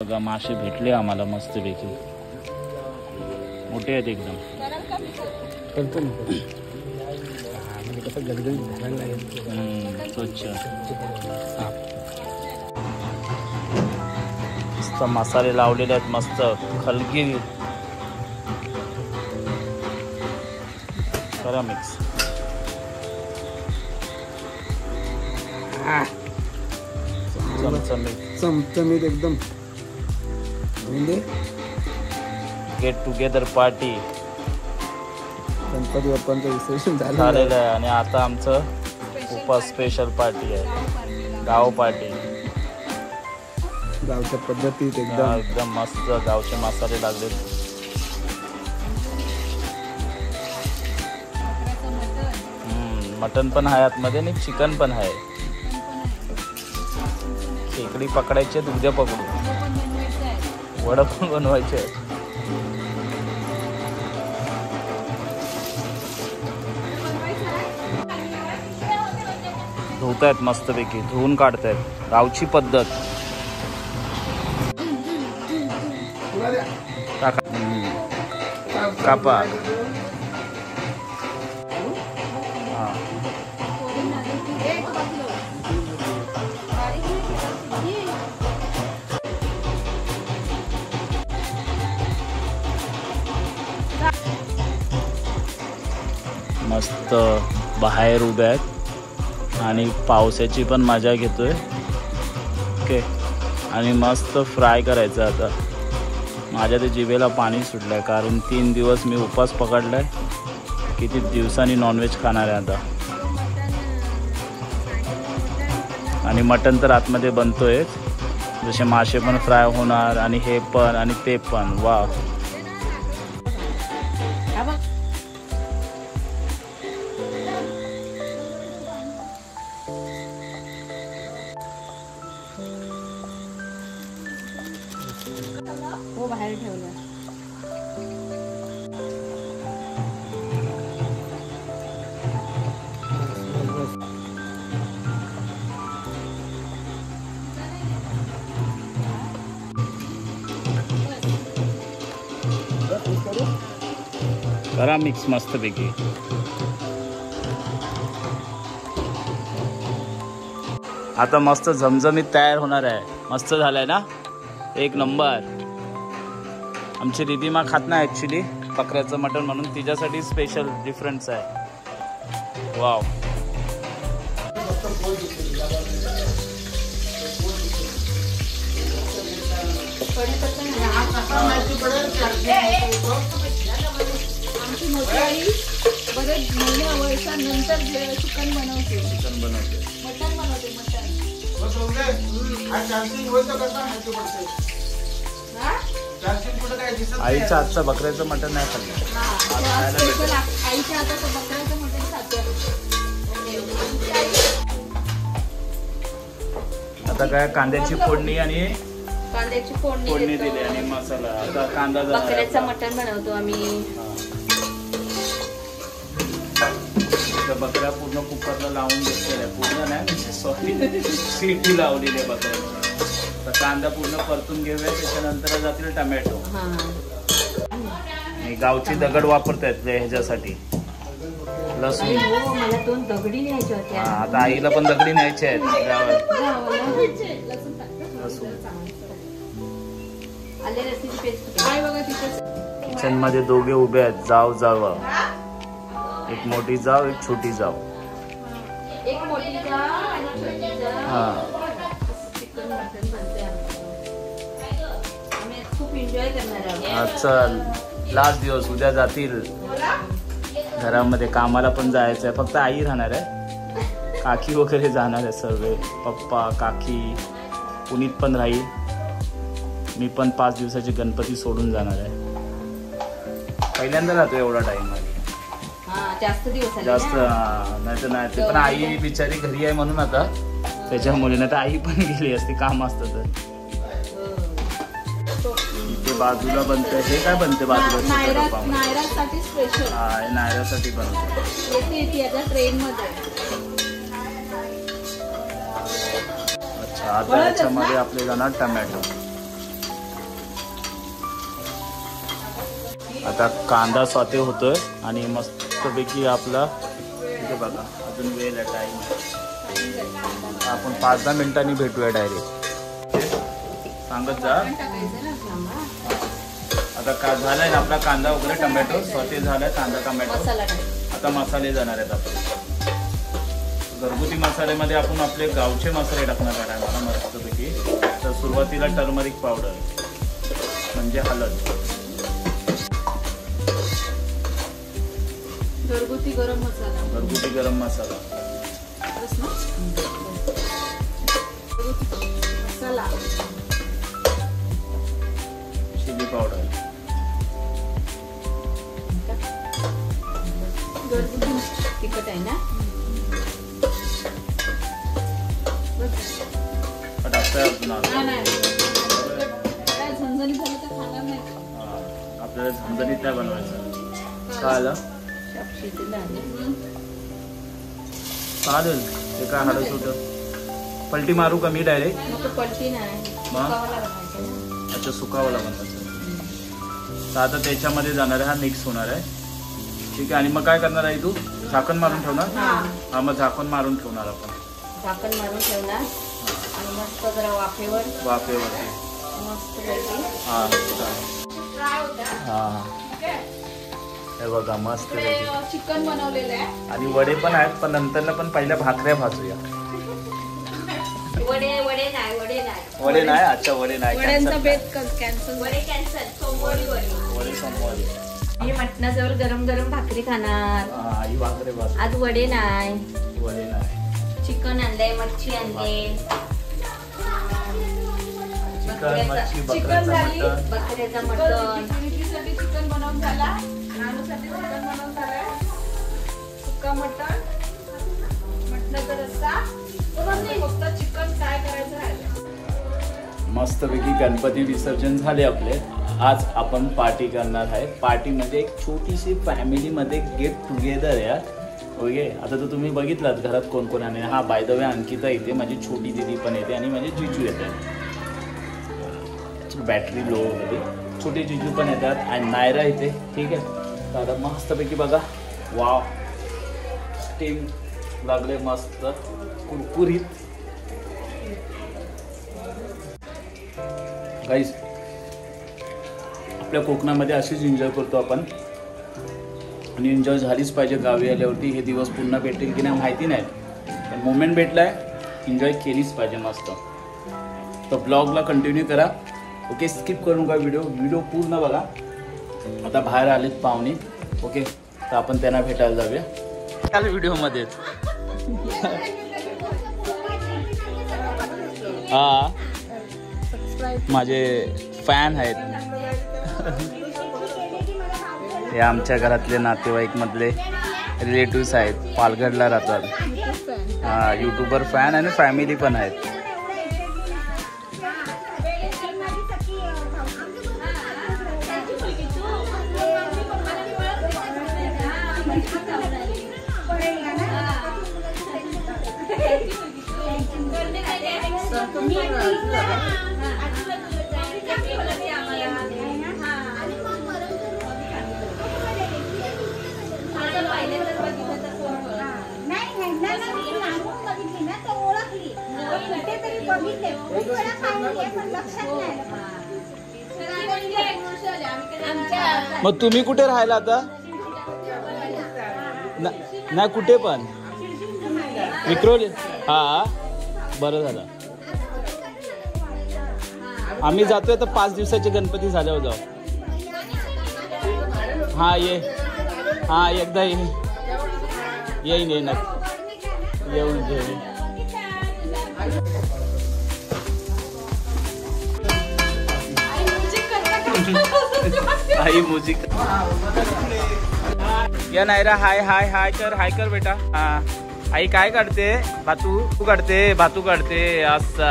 बघा मासे भेटले आम्हाला मस्तपैकी, मोठे आहेत एकदम. स्वच्छ मस्त मसाले लावलेले आहेत, मस्त खलगी करा मिक्स. चमचमीत एकदम. गेट टुगेदर पार्टी गणपती बाप्पांचं विसर्जन झालेलं आहे आणि आता आमचं उपास स्पेशल पार्टी आहे, गाव पार्टी. गावच्या पद्धतीत एकदम मस्त गावचे मसाले लागले. मटन पण आहे आतमध्ये आणि चिकन पण आहे. खेकडी पकडायचे, उद्या पकडू. वडा पण बनवायचे. धुतायत मस्तपैकी, धुवून काढतायत, गावची पद्धत. कापा. मस्त बाहेर उभे आहेत आणि पावसाची पण मजा घेतोय. ओके, आणि मस्त फ्राय करायचं. आता माझ्या ते जिभेला पाणी सुटलंय, कारण 3 दिवस मी उपास पकडलाय. किती दिवसांनी नॉनव्हेज खाणार आहे आता. आणि मटण तर आतमध्ये बनतोय, जसे मासे पण फ्राय होणार आणि हे पण आणि ते पण. वा, हो बाहेर ठेवलं. करा मिक्स मस्तपैकी. आता मस्त झमझमीत तयार होणार आहे. मस्त झालंय ना, एक नंबर. आमची रिधिमा खात नाही ॲक्च्युली बकऱ्याचं मटण, म्हणून तिच्यासाठी स्पेशल डिफरन्स आहे. वाव, आमची मोठी आई बरेच महिन्या वर्षानंतर चिकन बनवते. चिकन बनवते, मटण बनवते. मटण आईच्या हातचं बकऱ्याचं मटण नाही खाल्लं. आईच्या हाताचं बकऱ्याचं मटण खाते. आता काय कांद्याची फोडणी आणि कांद्याची फोडणी दिली आणि मसाला. आता कांदा बकऱ्याचं मटण बनवतो आम्ही. बकऱ्या पूर्ण कुकरला लावून घेतलेल्या, पूर्ण नाही सॉरी सीटी लावलेली आहे बकऱ्या. तर कांदा पूर्ण परतून घेऊया, त्याच्यानंतर जातील टमॅटो. गावची दगड वापरतायत ह्याच्यासाठी. लसूण, मला 2 दगडी न्यायच्या होत्या. आता आईला पण दगडी न्यायचे आहेत गावात. किचन मध्ये दोघे उभे आहेत, जाव जाव. एक मोठी जाव, एक छोटी जाव. एक मोठी जाव आणि छोटी जाव. चिकन मटण बनते आम्ही खूप एन्जॉय करणार आहोत. आजचा लास्ट दिवस, उद्या जातील घरामध्ये. कामाला पण जायचं आहे, फक्त आई राहणार आहे. काकी वगैरे जाणार आहे सर्व, पप्पा काकी. पुनीत पण राहील. मी पण 5 दिवसाचे गणपती सोडून जाणार आहे. पहिल्यांदा राहतो एवढा टाइम. जास्त दिवस जास्त नाही तर नाही. ते पण आई बिचारी घरी आहे म्हणून आता, त्याच्यामुळे. नाही तर आई पण गेली असती, काम असतं तर. इथे बाजूला बनतंय. हे काय बनते बाजूला? नायरासाठी स्पेशल. नायरासाठी बनते. ट्रेन मध्ये. अच्छा, आता याच्यामध्ये आपले जाणार टमॅटो. आता कांदा स्वाते होतोय आणि मस्तपैकी आपला इथे बघा अजून वेळ आहे, टाईम. आपण 5-10 मिनिटांनी भेटूया डायरेक्ट. सांगत जा. आता का झालाय ना आपला कांदा वगैरे, टोमॅटो स्वते झालाय, कांदा टोमॅटो. आता मसाले जाणार आहेत आपण. घरगुती मसाल्यामध्ये आपण आपले गावचे मसाले टाकणार आहे मला मस्तपैकी. तर सुरुवातीला टर्मरिक पावडर म्हणजे हळद, घरगुती गरम मसाला, घरगुती गरम मसाला, मसाला, चिली पावडर, घरगुती तिखट आहे ना. झणझणीत झालं तर खाणार नाही. आपल्याला झणझणीत नाही बनवायचं. काय आलं चालेल ते काय हळद होतं. पलटी मारू का मी डायरेक्ट? पलटी नाही. अच्छा सुकावाला बनवायचं. तर आता त्याच्यामध्ये जाणार आहे, हा मिक्स होणार आहे. ठीक आहे. आणि मग काय करणार आहे तू? झाकण मारून ठेवणार. हा मग झाकण मारून ठेवणार आपण. झाकण मारून ठेवणार आणि मस्त जरा वाफेवर मस्त पैकी. हा हे बघा मस्त चिकन बनवलेलं आहे आणि वडे पण आहेत, पण नंतरला पण पहिल्या भाकऱ्या भाजूया. वडे नाही. अच्छा वडे नाही. वड्यांचा बेत कॅन्सल. वडे सोमवारी. मी मटणाजवळ गरम गरम भाकरी खाणार. आई भाकरे भाज. आज वडे नाही. वडे नाही. चिकन आणलंय, मच्छी आणले. चिकन झाली, बकऱ्याचा मटण. चिकन बनवून झाला, नानूसाठी चिकन बनवून झालाय, सुक्का मटण, मटणाचा रस्सा, फक्त चिकन फ्राय करायचं राहिलं. मस्तपैकी गणपती विसर्जन झाले आपले. आज आपण पार्टी करणार आहे. पार्टीमध्ये एक छोटीशी फॅमिलीमध्ये गेट टुगेदर यार. ओके. आता तर तुम्ही बघितलात घरात कोण कोण आहे. हा बाय द वे अंकिता येते, माझी छोटी दिदी पण येते आणि माझे जिजू येते. बॅटरी लो होती. छोटे जिजू पण येतात आणि नायरा येते. ठीक आहे. तर आता मस्तपैकी बघा. वाव स्टीम लागले मस्त कुरकुरीत. गाईस आपल्या कोकणामध्ये अशीच एन्जॉय करतो आपण आणि एन्जॉय झालीच पाहिजे. गावी आल्यावरती हे दिवस पुन्हा भेटतील की नाही माहिती नाही, पण मोमेंट भेटलाय, एन्जॉय केलीच पाहिजे मस्त. तर ब्लॉगला कंटिन्यू करा. ओके. स्किप करू नका व्हिडिओ पूर्ण बघा. आता बाहेर आलेत पाहुणे. ओके. तर आपण त्यांना भेटायला जाऊया त्या व्हिडिओमध्ये. हा माझे फॅन आहेत. हे आमच्या घरातले नातेवाईक मधले रिलेटिव्स आहेत, पालघरला राहतात. हा यूट्यूबर फॅन आणि फॅमिली पण आहेत. मग तुम्ही कुठे राहायला आता? नाही कुठे पण विक्रोली. हा बरं झालं. आम्ही जातोय तर 5 दिवसाचे गणपती झाल्यावर जाऊ. हा ये. हा एकदा येईन येऊन घेईन. आई म्युझिक या नायरा. हाय हाय हाय कर बेटा. हा आई काय काढते? भातू काढते असं.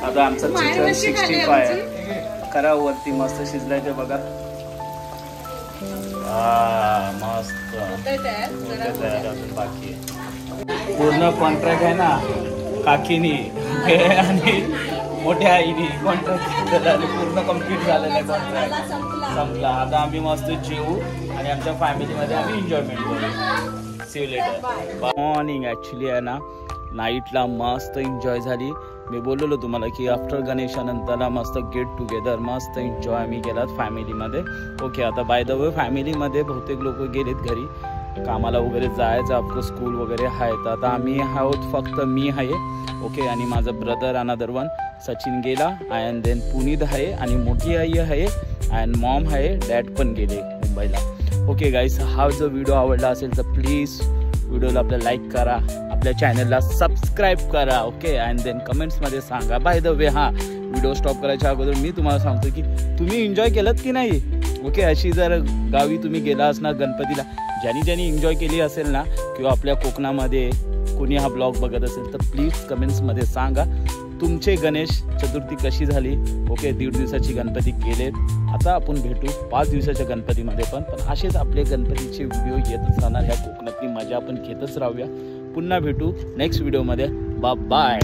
आता आमचं चिकन 65 करा वरती मस्त शिजलाय ते बघा. मस्त तयार अजून बाकी आहे. पूर्ण कॉन्ट्रॅक्ट आहे ना. काकीनी आणि मोठ्या आईनी कॉन्ट्रॅक्ट पूर्ण कम्प्लीट झालेलं आहे. कॉन्ट्रॅक्ट संपला. आता आम्ही मस्त जेवू आणि आमच्या फॅमिलीमध्ये आम्ही एन्जॉयमेंट करू. See you later. Morning actually आहे ना नाईटला मस्त एन्जॉय झाली. मी बोललेलो तुम्हाला की आफ्टर गणेशानंतरला मस्त गेट टुगेदर मस्त एन्जॉय आम्ही केलात फॅमिलीमध्ये. ओके आता बाय द वे फॅमिलीमध्ये बहुतेक लोक गेलेत घरी कामाला वगैरे जायचं. आपलं स्कूल वगैरे आहे. तर आता आम्ही आहोत फक्त मी आहे. ओके आणि माझा ब्रदर अनदर वन सचिन गेला अँड देन पुनीत आहे आणि मोठी आई आहे अँड मॉम आहे. डॅड पण गेले मुंबईला. ओके गाईस हा जो व्हिडिओ आवडला असेल तर प्लीज व्हिडिओला आपल्या लाईक करा. आपल्या चॅनलला सबस्क्राईब करा. ओके अँड देन कमेंट्समध्ये सांगा. बाय द वे हां व्हिडिओ स्टॉप करायच्या अगोदर मी तुम्हाला सांगतो की तुम्ही एन्जॉय केलं की नाही. ओके अशी जर गावी तुम्ही गेला असणार गणपतीला ज्यांनी एन्जॉय केली असेल ना किंवा आपल्या कोकणामध्ये कोणी हा ब्लॉग बघत असेल तर प्लीज कमेंट्समध्ये सांगा तुमचे गणेश चतुर्थी कशी झाली. ओके 1.5 दिवसाची गणपती केलेत. आता आपण भेटू 5 दिवसाच्या गणपतीमध्ये पण असेच आपले गणपतीचे व्हिडिओ येतच राहणार. ह्या कोकणातली मजा आपण घेतच राहूया. पुन्हा भेटू नेक्स्ट व्हिडिओमध्ये. बाय.